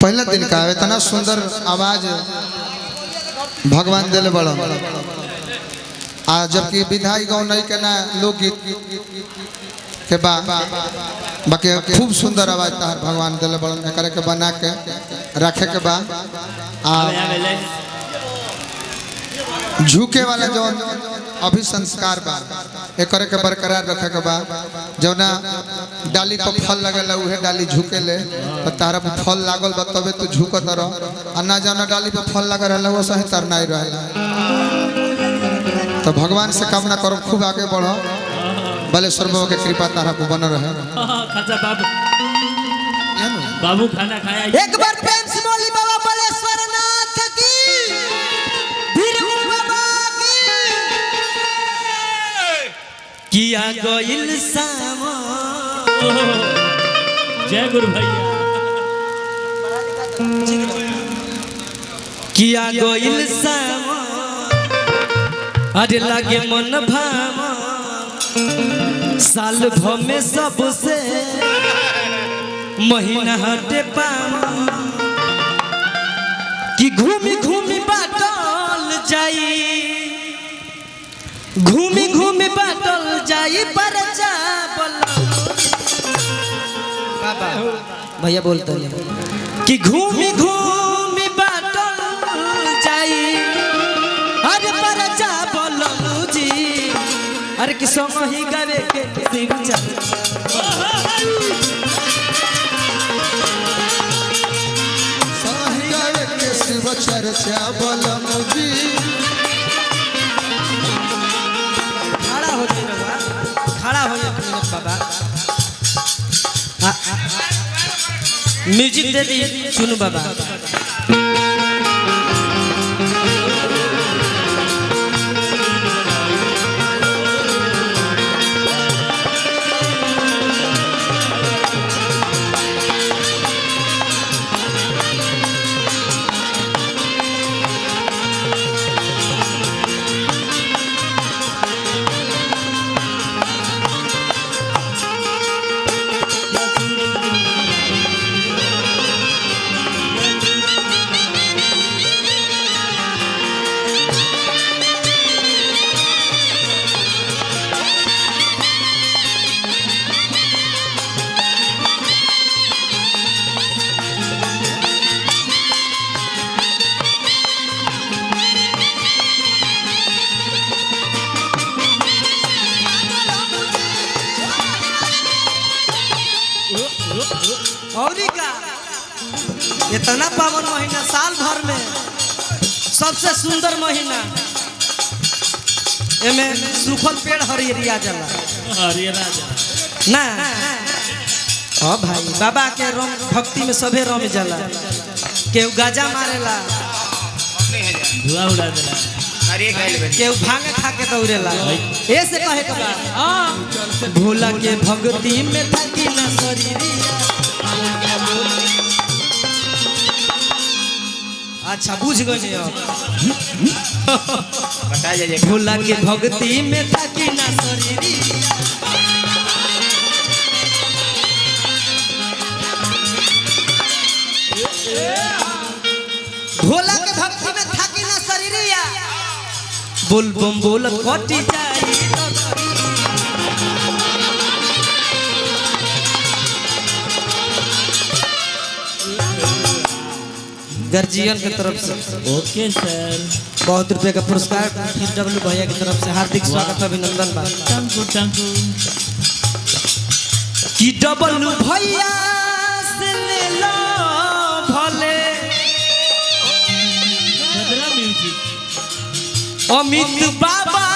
पहला दिन का इतना सुंदर आवाज भगवान दिल बड़ा आ जबकि विधाई गाँव नहीं के ना लोकगीत के बाकी खूब सुंदर आवाज तार भगवान दिल बड़ा करे के बना के रखे के बा झुके वाला जो अभी संस्कार बा एक करे के बरकरार रखे के बा जो ना डाली पर फल लगेला उहे डाली झुके ले तो तारा पर फल लागल बा तबे तू झुकत रह आ ना जाना डाली पर फल लगा रहला वो सही तर नहीं रहला। तो भगवान से कामना करो खूब आगे बढ़ो बलेश्वर बाबा के कृपा तारा को बन रहे। बाबू खाना खाया एक बार प्रेम से बोली बाबा बलेश्वर नाथ की धीरू बाबा की किया गोइल सामा जय गुरु भैया किया गोइल सामा अरे लगे मन भामा साल भर में सबसे महीना हटे पामा कि घूमी घूमी बाटल जाई घूमी घूमी बाटल जाई पर जा बाबा भैया बोलते हैं कि घूमी घूमी बाटल जाई अरे पर जा बोलू जी अरे कि समही गावे के शिव चर्चा बोलम जी खड़ा हो जाइए बाबा खड़ा हो जाइए बाबा म्यूजिक दे दी सुनो बाबा और का इतना पावन महीना साल भर में सबसे सुंदर महीना एमे सूखल पेड़ हरियरिया जाला ना ओ भाई बाबा के रम भक्ति में सभे रम जाला केहू गाजा मारेला धुआं उड़ा देला केहू भांग खा के दौड़ेला ऐसे कहे के बा भोला के भक्ति में थकी ना शरीरिया अच्छा बुझ गए बता जाइए भोला के भक्ति में थकी ना शरीरिया भोला के भक्ति में थकी ना शरीरिया बोल बम बोल कटी जाई गर्जियन की तरफ से ओके सर बहुत रुपए का पुरस्कार डब्ल्यू भैया की तरफ से हार्दिक स्वागत अभिनंदन बा टंकू कि डब्ल्यू भैया से ले लो भले बदला म्यूजिक अमित बाबा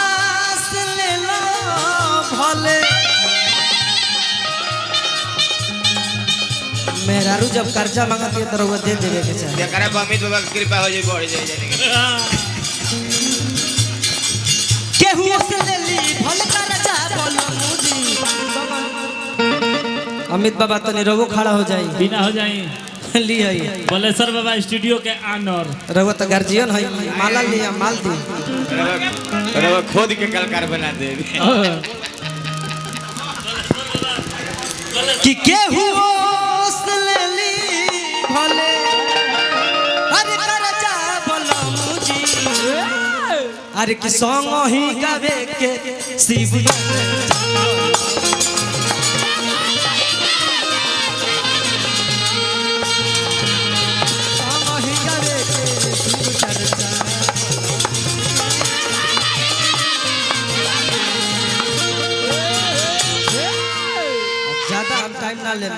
से ले लो भले मेहरारू जब कर्जा मांगती है तो वो दे देवे के चाहिए जकरा अमित बाबा की कृपा हो जाए बढ़ जाए केहू से ले ली भले कर्जा बोलो मुझी अमित बाबा तो निरवो खड़ा हो जाई बिना हो जाए ली है बलेश्वर बाबा स्टूडियो के आनर रवो तो गार्जियन है माला लिया माल दी रवा खुद के कलाकार बना दे कि केहू से ले ली भले अरे कि संग ही गावे के शिव